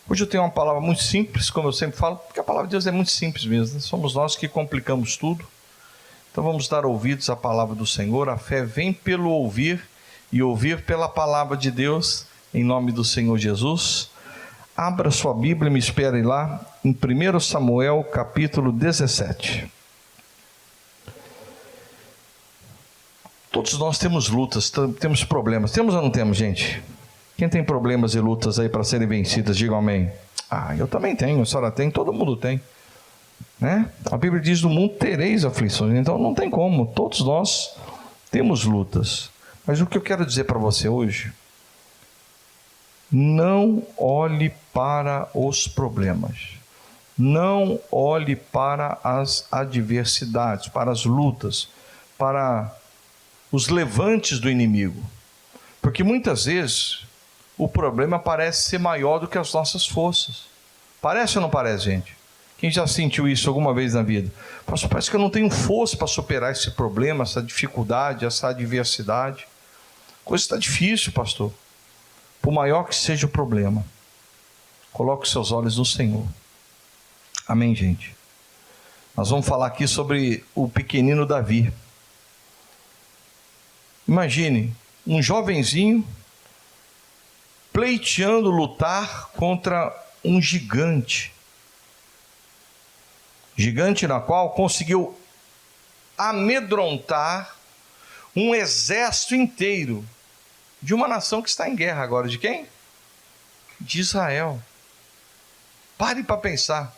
Hoje eu tenho uma palavra muito simples, como eu sempre falo, porque a palavra de Deus é muito simples mesmo, né? Somos nós que complicamos tudo. Então vamos dar ouvidos à palavra do Senhor. A fé vem pelo ouvir e ouvir pela palavra de Deus, em nome do Senhor Jesus. Abra sua Bíblia e me espere lá em 1 Samuel capítulo 17. Todos nós temos lutas, temos problemas. Temos ou não temos, gente? Quem tem problemas e lutas aí para serem vencidas, diga amém. Eu também tenho, a senhora tem, todo mundo tem, né? A Bíblia diz: no mundo tereis aflições. Então não tem como, todos nós temos lutas. Mas o que eu quero dizer para você hoje: não olhe para os problemas, não olhe para as adversidades, para as lutas, para os levantes do inimigo, porque muitas vezes o problema parece ser maior do que as nossas forças. Parece ou não parece, gente? Quem já sentiu isso alguma vez na vida? Pastor, parece que eu não tenho força para superar esse problema, essa dificuldade, essa adversidade. A coisa está difícil, pastor. Por maior que seja o problema, coloque os seus olhos no Senhor. Amém, gente? Nós vamos falar aqui sobre o pequenino Davi. Imagine um jovenzinho pleiteando lutar contra um gigante na qual conseguiu amedrontar um exército inteiro de uma nação que está em guerra agora. De quem? De Israel. Pare para pensar.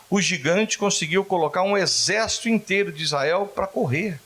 O gigante conseguiu colocar um exército inteiro de Israel para correr.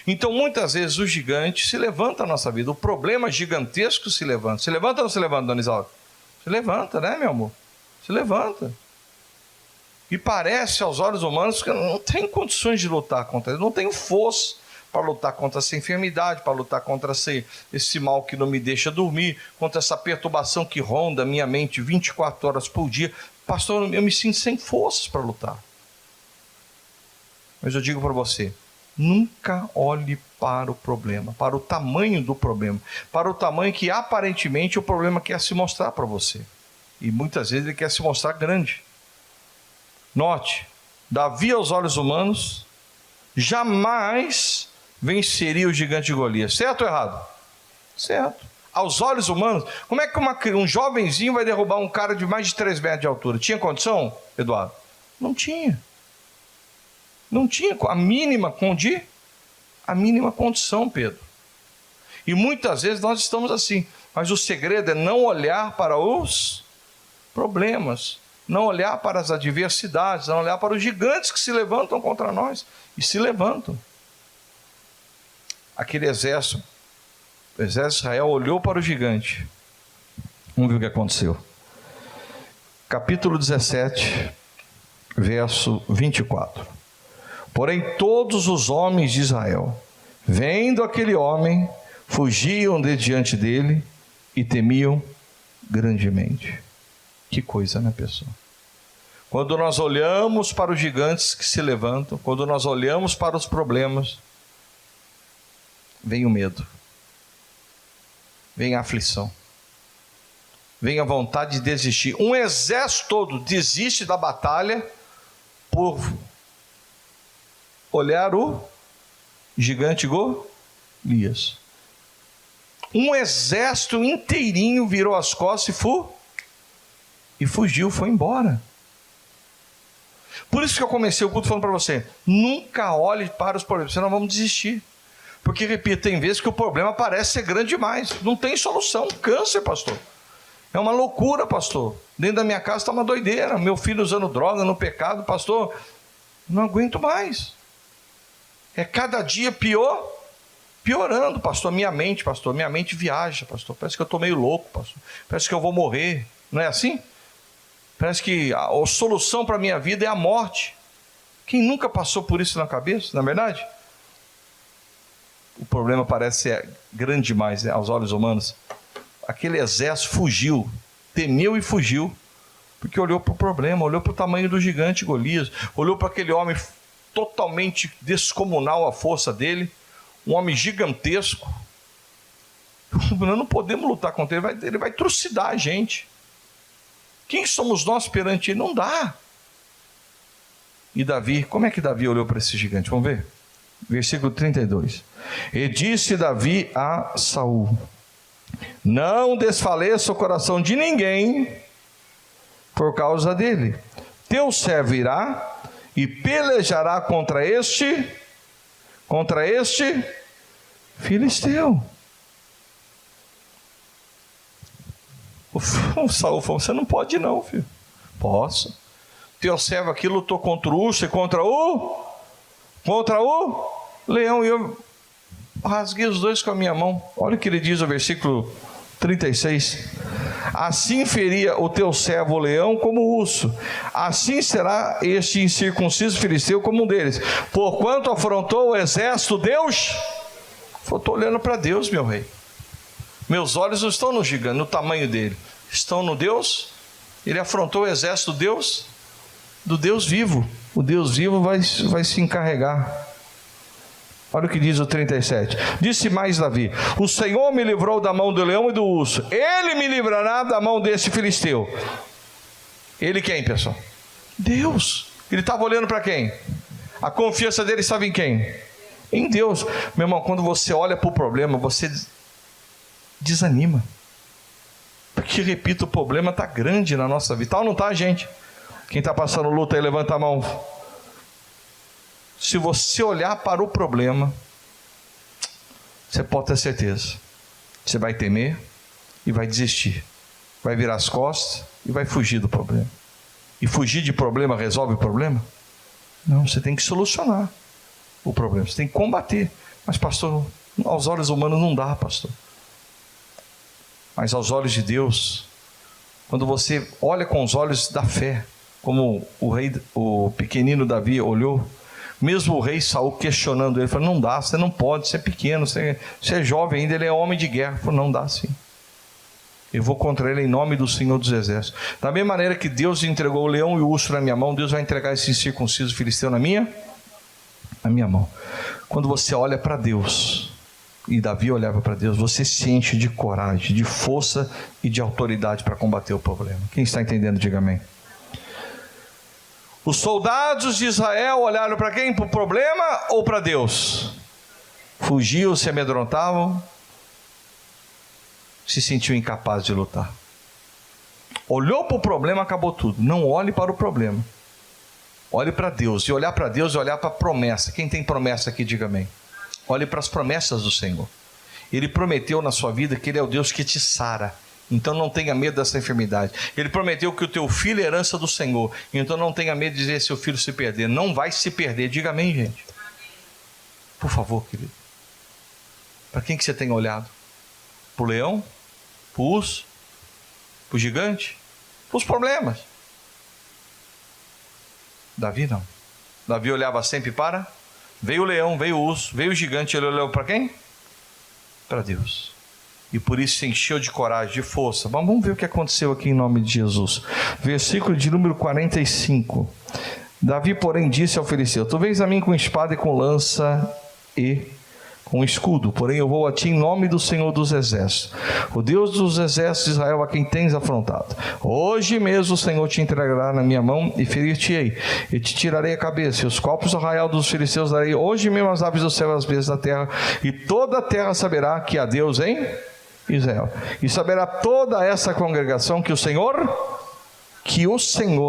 Então muitas vezes o gigante se levanta na nossa vida, o problema gigantesco se levanta. Se levanta ou não se levanta, Dona Isalda? Se levanta, né, meu amor? Se levanta. E parece aos olhos humanos que eu não tenho condições de lutar contra ele, não tenho força para lutar contra essa enfermidade, para lutar contra esse mal que não me deixa dormir, contra essa perturbação que ronda a minha mente 24 horas por dia. Pastor, eu me sinto sem forças para lutar. Mas eu digo para você: nunca olhe para o problema, para o tamanho do problema, para o tamanho que aparentemente o problema quer se mostrar para você. E muitas vezes ele quer se mostrar grande. Note, Davi aos olhos humanos jamais venceria o gigante de Golias. Certo ou errado? Certo. Aos olhos humanos, como é que um jovenzinho vai derrubar um cara de mais de 3 metros de altura? Tinha condição, Eduardo? Não tinha. Não tinha a mínima condição, Pedro. E muitas vezes nós estamos assim. Mas o segredo é não olhar para os problemas, não olhar para as adversidades, não olhar para os gigantes que se levantam contra nós. E se levantam. Aquele exército, o exército de Israel olhou para o gigante. Vamos ver o que aconteceu. Capítulo 17, verso 24. Porém todos os homens de Israel, vendo aquele homem, fugiam de diante dele e temiam grandemente. Que coisa, né, pessoal? Quando nós olhamos para os gigantes que se levantam, quando nós olhamos para os problemas, vem o medo, vem a aflição, vem a vontade de desistir. Um exército todo desiste da batalha por olhar o gigante Golias. Um exército inteirinho virou as costas e fugiu, foi embora. Por isso que eu comecei o culto falando para você: nunca olhe para os problemas, senão vamos desistir. Porque, repito, tem vezes que o problema parece ser grande demais, não tem solução. Câncer, pastor, é uma loucura, pastor. Dentro da minha casa está uma doideira, meu filho usando droga no pecado, pastor, não aguento mais. É cada dia piorando, pastor. Minha mente viaja, pastor. Parece que eu estou meio louco, pastor. Parece que eu vou morrer. Não é assim? Parece que a solução para a minha vida é a morte. Quem nunca passou por isso na cabeça, não é verdade? O problema parece ser grande demais, né, aos olhos humanos. Aquele exército fugiu, temeu e fugiu, porque olhou para o problema, olhou para o tamanho do gigante Golias, olhou para aquele homem totalmente descomunal a força dele, um homem gigantesco. Nós não podemos lutar contra ele, ele vai trucidar a gente. Quem somos nós perante ele? Não dá. E Davi, como é que Davi olhou para esse gigante? Vamos ver? Versículo 32. E disse Davi a Saul: não desfaleça o coração de ninguém por causa dele. Teu servo irá e pelejará contra este filisteu. O Saul falou: você não pode não, filho. Posso. Teu servo aqui lutou contra o urso e contra o leão, e eu rasguei os dois com a minha mão. Olha o que ele diz no versículo 36. Assim feria o teu servo o leão como o urso, assim será este incircunciso filisteu como um deles, porquanto afrontou o exército Deus. Eu estou olhando para Deus, meu rei. Meus olhos não estão no gigante, no tamanho dele, estão no Deus. Ele afrontou o exército Deus, do Deus vivo. O Deus vivo vai se encarregar. Olha o que diz o 37. Disse mais Davi: o Senhor me livrou da mão do leão e do urso, ele me livrará da mão desse filisteu. Ele quem, pessoal? Deus. Ele estava olhando para quem? A confiança dele estava em quem? Em Deus. Meu irmão, quando você olha para o problema, você desanima. Porque, repito, o problema está grande na nossa vida. Tal não está, gente? Quem está passando luta aí, levanta a mão. Se você olhar para o problema, você pode ter certeza, você vai temer e vai desistir, vai virar as costas e vai fugir do problema. E fugir de problema resolve o problema? Não, você tem que solucionar o problema, você tem que combater. Mas pastor, aos olhos humanos não dá, pastor. Mas aos olhos de Deus, quando você olha com os olhos da fé, como o pequenino Davi olhou, mesmo o rei Saul questionando ele, falou: não dá, você não pode, você é pequeno, você é jovem ainda, ele é homem de guerra. Ele falou: não dá sim, eu vou contra ele em nome do Senhor dos Exércitos. Da mesma maneira que Deus entregou o leão e o urso na minha mão, Deus vai entregar esse incircunciso filisteu na minha mão. Quando você olha para Deus, e Davi olhava para Deus, você se enche de coragem, de força e de autoridade para combater o problema. Quem está entendendo, diga amém. Os soldados de Israel olharam para quem? Para o problema ou para Deus? Fugiam, se amedrontavam, se sentiu incapaz de lutar. Olhou para o problema, acabou tudo. Não olhe para o problema, olhe para Deus. E olhar para Deus é olhar para a promessa. Quem tem promessa aqui, diga amém. Olhe para as promessas do Senhor. Ele prometeu na sua vida que Ele é o Deus que te sara, então não tenha medo dessa enfermidade. Ele prometeu que o teu filho é herança do Senhor, então não tenha medo de dizer seu filho se perder. Não vai se perder, diga amém, gente. Por favor, querido. Para quem que você tem olhado? Para o leão? Para o urso? Para o gigante? Para os problemas? Davi não. Davi olhava sempre para... Veio o leão, veio o urso, veio o gigante, ele olhou para quem? Para Deus. E por isso se encheu de coragem, de força. Vamos ver o que aconteceu aqui em nome de Jesus. Versículo de número 45. Davi, porém, disse ao filisteu: tu vens a mim com espada e com lança e com escudo, porém eu vou a ti em nome do Senhor dos Exércitos, o Deus dos Exércitos de Israel, a quem tens afrontado. Hoje mesmo o Senhor te entregará na minha mão e ferir-te-ei, e te tirarei a cabeça, e os corpos do arraial dos filisteus darei hoje mesmo às aves do céu e às bestas da terra, e toda a terra saberá que há Deus em Israel. E saberá toda essa congregação que o Senhor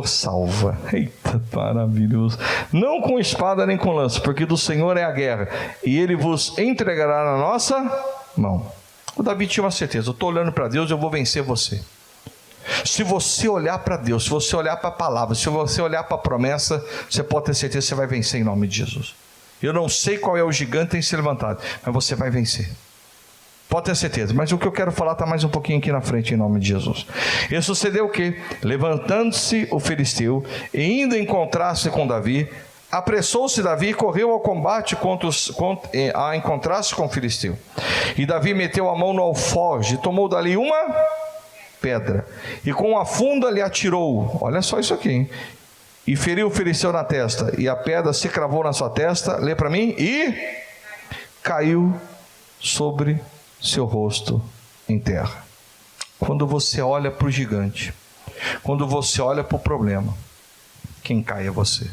salva. Eita, maravilhoso. Não com espada nem com lança, porque do Senhor é a guerra, e Ele vos entregará na nossa mão. O Davi tinha uma certeza: eu estou olhando para Deus, eu vou vencer você. Se você olhar para Deus, se você olhar para a palavra, se você olhar para a promessa, você pode ter certeza que você vai vencer em nome de Jesus. Eu não sei qual é o gigante que tem se levantado, mas você vai vencer. Pode ter certeza, mas o que eu quero falar está mais um pouquinho aqui na frente, em nome de Jesus. E sucedeu o que? Levantando-se o filisteu, e indo encontrar-se com Davi, apressou-se Davi e correu ao combate a encontrar-se com o filisteu. E Davi meteu a mão no alforje, tomou dali uma pedra, e com a funda lhe atirou. Olha só isso aqui, hein? E feriu o filisteu na testa, e a pedra se cravou na sua testa, lê para mim, e caiu sobre seu rosto em terra. Quando você olha para o gigante, Quando você olha para o problema, quem cai é você.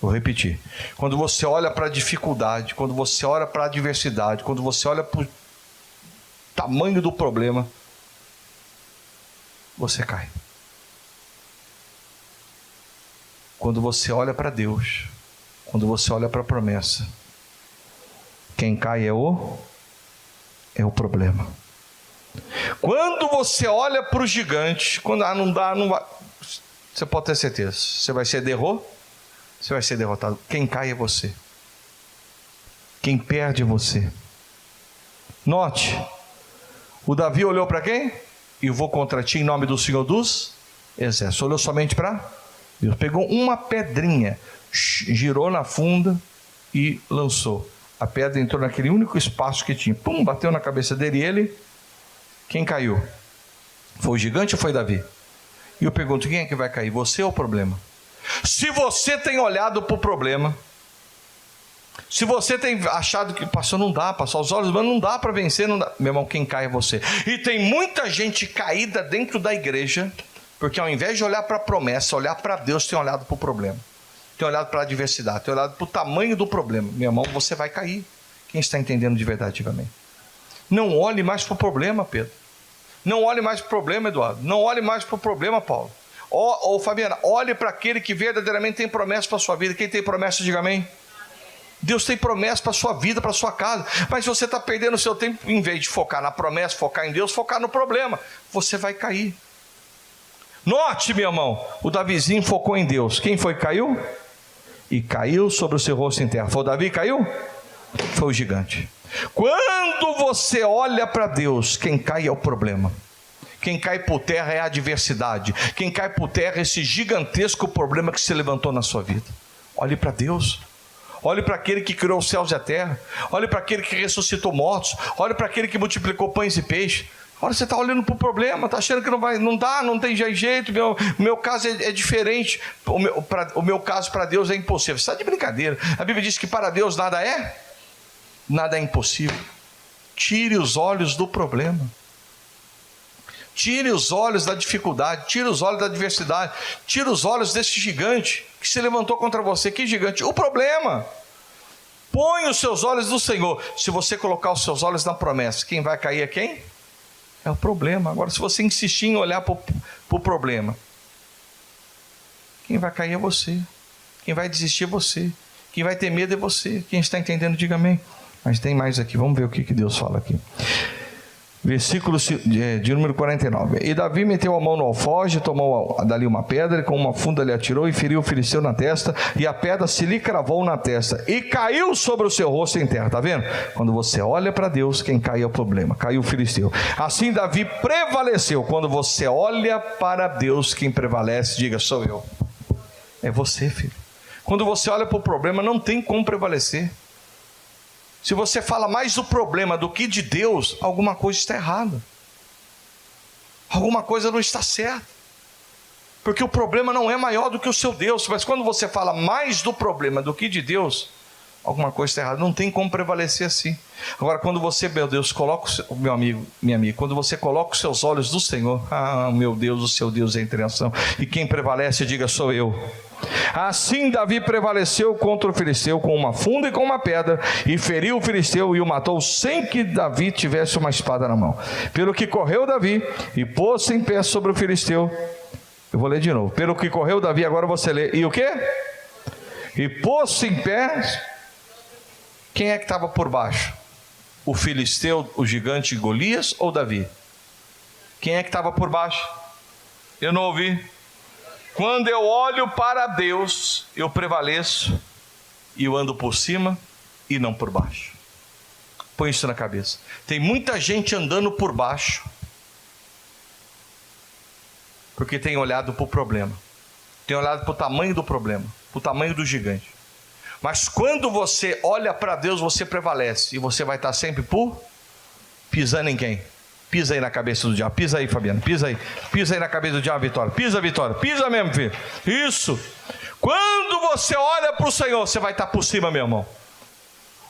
Vou repetir. Quando você olha para a dificuldade, quando você olha para a adversidade, quando você olha para o tamanho do problema, você cai. Quando você olha para Deus, quando você olha para a promessa, quem cai é o problema. Quando você olha para o gigante, quando não dá, não vai, você pode ter certeza, você vai ser derrotado. Quem cai é você. Quem perde é você. Note, o Davi olhou para quem? E vou contra ti em nome do Senhor dos Exércitos. Olhou somente para Deus. Pegou uma pedrinha, girou na funda e lançou. A pedra entrou naquele único espaço que tinha. Pum, bateu na cabeça dele e ele... Quem caiu? Foi o gigante ou foi Davi? E eu pergunto, quem é que vai cair? Você ou o problema? Se você tem olhado para o problema, se você tem achado que pastor, não dá, passar os olhos, mas não dá para vencer, não dá. Meu irmão, quem cai é você. E tem muita gente caída dentro da igreja, porque ao invés de olhar para a promessa, olhar para Deus, tem olhado para o problema, tem olhado para a adversidade, tem olhado para o tamanho do problema. Meu irmão, você vai cair. Quem está entendendo de verdade, amém? Não olhe mais para o problema, Pedro. Não olhe mais para o problema, Eduardo. Não olhe mais para o problema, Paulo. Fabiana, olhe para aquele que verdadeiramente tem promessa para a sua vida. Quem tem promessa, diga amém. Deus tem promessa para a sua vida, para a sua casa. Mas você está perdendo o seu tempo, em vez de focar na promessa, focar em Deus, focar no problema. Você vai cair. Note, meu irmão, o Davizinho focou em Deus. Quem foi que caiu? E caiu sobre o seu rosto em terra. Foi o Davi que caiu? Foi o gigante. Quando você olha para Deus, quem cai é o problema. Quem cai por terra é a adversidade. Quem cai por terra é esse gigantesco problema que se levantou na sua vida. Olhe para Deus. Olhe para aquele que criou os céus e a terra. Olhe para aquele que ressuscitou mortos. Olhe para aquele que multiplicou pães e peixes. Olha, você está olhando para o problema, está achando que não dá, não tem jeito. Meu caso é diferente. O meu caso para Deus é impossível. Você está de brincadeira. A Bíblia diz que para Deus nada é impossível. Tire os olhos do problema. Tire os olhos da dificuldade. Tire os olhos da adversidade. Tire os olhos desse gigante que se levantou contra você. Que gigante? O problema. Põe os seus olhos no Senhor. Se você colocar os seus olhos na promessa, quem vai cair é quem? É o problema. Agora, se você insistir em olhar para o problema, quem vai cair é você. Quem vai desistir é você. Quem vai ter medo é você. Quem está entendendo, diga amém. Mas tem mais aqui, vamos ver o que Deus fala aqui. Versículo de número 49. E Davi meteu a mão no alforje, tomou dali uma pedra, e com uma funda lhe atirou e feriu o filisteu na testa, e a pedra se lhe cravou na testa, e caiu sobre o seu rosto em terra. Está vendo? Quando você olha para Deus, quem cai é o problema. Caiu o filisteu. Assim Davi prevaleceu. Quando você olha para Deus, quem prevalece, diga, sou eu. É você, filho. Quando você olha para o problema, não tem como prevalecer. Se você fala mais do problema do que de Deus, alguma coisa está errada. Alguma coisa não está certa. Porque o problema não é maior do que o seu Deus. Mas quando você fala mais do problema do que de Deus, alguma coisa está errada. Não tem como prevalecer assim. Agora, quando você, meu Deus, coloca meu amigo, minha amiga, quando você coloca os seus olhos no Senhor, meu Deus, o seu Deus é a intervenção. E quem prevalece, diga, sou eu. Assim Davi prevaleceu contra o filisteu com uma funda e com uma pedra, e feriu o filisteu e o matou sem que Davi tivesse uma espada na mão. Pelo que correu Davi e pôs-se em pé sobre o filisteu. Eu vou ler de novo. Pelo que correu Davi, agora você lê. E o quê? E pôs-se em pé. Quem é que estava por baixo? O filisteu, o gigante Golias ou Davi? Quem é que estava por baixo? Eu não ouvi. Quando eu olho para Deus, eu prevaleço e eu ando por cima e não por baixo. Põe isso na cabeça. Tem muita gente andando por baixo porque tem olhado para o problema, tem olhado para o tamanho do problema, para o tamanho do gigante. Mas quando você olha para Deus, você prevalece e você vai estar sempre pisando em quem? Pisa aí na cabeça do diabo. Pisa aí, Fabiano. Pisa aí na cabeça do diabo, Vitória. Pisa, Vitória. Pisa mesmo, filho. Isso. Quando você olha para o Senhor, você vai estar por cima, meu irmão.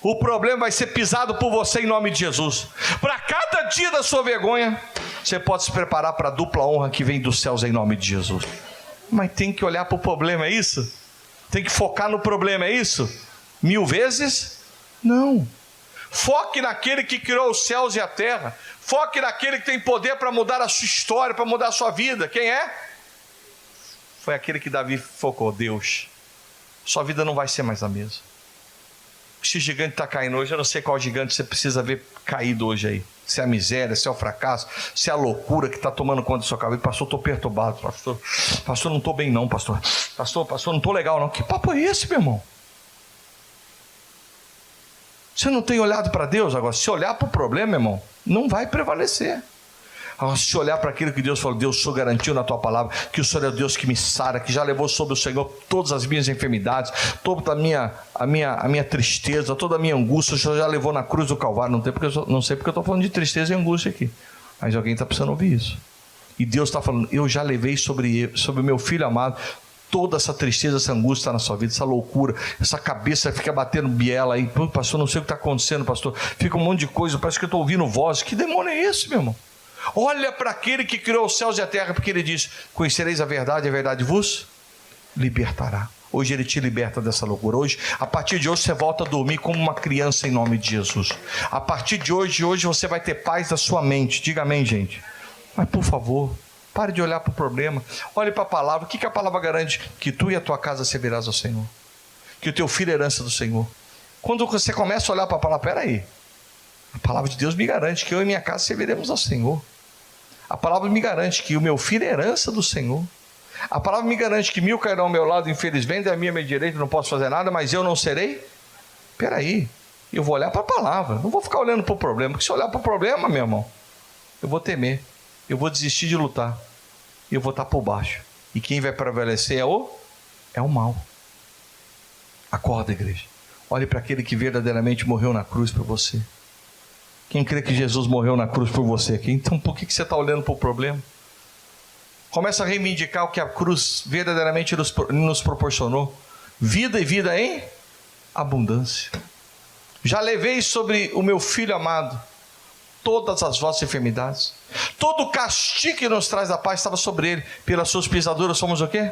O problema vai ser pisado por você em nome de Jesus. Para cada dia da sua vergonha, você pode se preparar para a dupla honra que vem dos céus em nome de Jesus. Mas tem que olhar para o problema, é isso? Tem que focar no problema, é isso? 1000 vezes? Não. Foque naquele que criou os céus e a terra. Foque naquele que tem poder para mudar a sua história, para mudar a sua vida. Quem é? Foi aquele que Davi focou, Deus. Sua vida não vai ser mais a mesma. Se o gigante está caindo hoje, eu não sei qual gigante você precisa ver caído hoje aí. Se é a miséria, se é o fracasso, se é a loucura que está tomando conta da sua cabeça. Pastor, estou perturbado, pastor. Pastor, não estou bem não, pastor. Pastor, não estou legal não. Que papo é esse, meu irmão? Você não tem olhado para Deus? Agora, se olhar para o problema, meu irmão, não vai prevalecer. Agora, se olhar para aquilo que Deus falou, Deus, o Senhor garantiu na tua palavra que o Senhor é o Deus que me sara, que já levou sobre o Senhor todas as minhas enfermidades, toda a minha tristeza, toda a minha angústia, o Senhor já levou na cruz do Calvário. Não sei porque eu estou falando de tristeza e angústia aqui, mas alguém está precisando ouvir isso. E Deus está falando, eu já levei sobre o meu filho amado toda essa tristeza, essa angústia está na sua vida, essa loucura, essa cabeça fica batendo biela aí. Pô, pastor, não sei o que está acontecendo, pastor. Fica um monte de coisa, parece que eu estou ouvindo voz. Que demônio é esse, meu irmão? Olha para aquele que criou os céus e a terra, porque ele diz, conhecereis a verdade vos libertará. Hoje ele te liberta dessa loucura. Hoje, a partir de hoje, você volta a dormir como uma criança em nome de Jesus. A partir de hoje você vai ter paz da sua mente. Diga amém, gente. Mas por favor, pare de olhar para o problema. Olhe para a palavra. O que a palavra garante? Que tu e a tua casa servirás ao Senhor. Que o teu filho é herança do Senhor. Quando você começa a olhar para a palavra, peraí. A palavra de Deus me garante que eu e minha casa serviremos ao Senhor. A palavra me garante que o meu filho é herança do Senhor. A palavra me garante que 1000 cairão ao meu lado, infelizmente, a minha direita, não posso fazer nada, mas eu não serei. Peraí, eu vou olhar para a palavra, não vou ficar olhando para o problema, porque se eu olhar para o problema, meu irmão, eu vou temer, eu vou desistir de lutar, eu vou estar por baixo. E quem vai prevalecer é o mal. Acorda, igreja. Olhe para aquele que verdadeiramente morreu na cruz por você. Quem crê que Jesus morreu na cruz por você aqui? Então por que você está olhando para o problema? Começa a reivindicar o que a cruz verdadeiramente nos proporcionou. Vida e vida em abundância. Já levei sobre o meu filho amado todas as vossas enfermidades. Todo o castigo que nos traz a paz estava sobre ele. Pelas suas pisaduras somos o quê?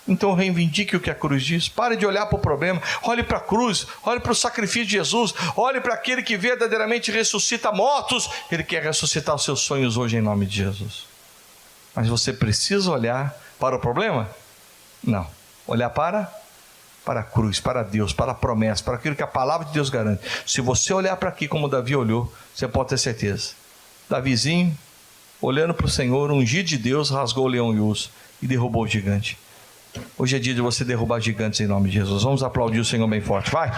Então reivindique o que a cruz diz. Pare de olhar para o problema. Olhe para a cruz. Olhe para o sacrifício de Jesus. Olhe para aquele que verdadeiramente ressuscita mortos. Ele quer ressuscitar os seus sonhos hoje em nome de Jesus. Mas você precisa olhar para o problema? Não. Olhar para a cruz, para Deus, para a promessa, para aquilo que a palavra de Deus garante. Se você olhar para aqui como Davi olhou, você pode ter certeza. Davizinho, olhando para o Senhor, ungido de Deus, rasgou o leão e o urso e derrubou o gigante. Hoje é dia de você derrubar gigantes em nome de Jesus. Vamos aplaudir o Senhor bem forte, vai.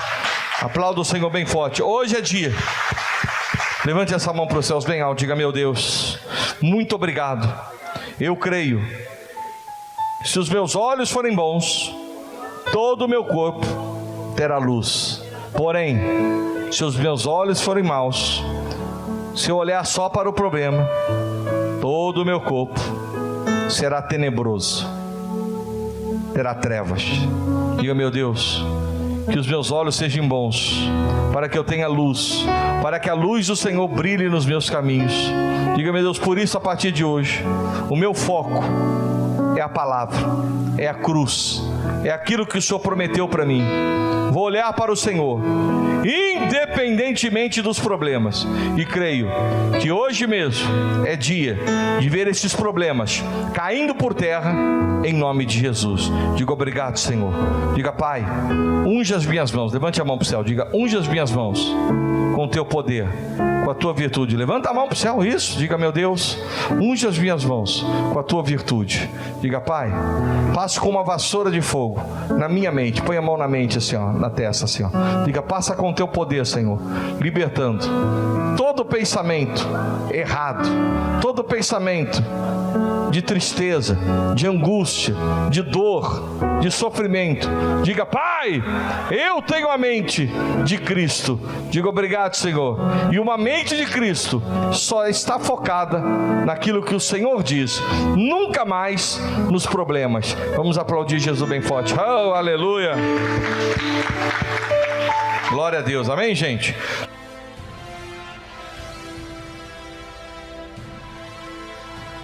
Aplauda o Senhor bem forte. Hoje é dia. Levante essa mão para os céus bem alto. Diga, meu Deus, muito obrigado. Eu creio. Se os meus olhos forem bons, todo o meu corpo terá luz. Porém, se os meus olhos forem maus, se eu olhar só para o problema, todo o meu corpo será tenebroso, terá trevas. Diga, meu Deus, que os meus olhos sejam bons, para que eu tenha luz, para que a luz do Senhor brilhe nos meus caminhos. Diga, meu Deus, por isso a partir de hoje, o meu foco é a palavra, é a cruz, é aquilo que o Senhor prometeu para mim. Vou olhar para o Senhor, independentemente dos problemas, e creio que hoje mesmo é dia de ver esses problemas caindo por terra, em nome de Jesus. Diga, obrigado, Senhor. Diga, Pai, unge as minhas mãos. Levante a mão para o céu. Diga, unge as minhas mãos com o teu poder, com a tua virtude. Levanta a mão para o céu, isso. Diga, meu Deus, unge as minhas mãos com a tua virtude. Diga, Pai, passe com uma vassoura de fogo na minha mente. Põe a mão na mente assim, ó, na testa assim, ó. Diga, passa com o teu poder, Senhor, libertando todo pensamento errado, todo pensamento de tristeza, de angústia, de dor, de sofrimento. Diga, Pai, eu tenho a mente de Cristo. Diga, obrigado, Senhor. E uma mente de Cristo só está focada naquilo que o Senhor diz, nunca mais nos problemas. Vamos aplaudir Jesus bem forte. Oh, aleluia. Glória a Deus. Amém, gente?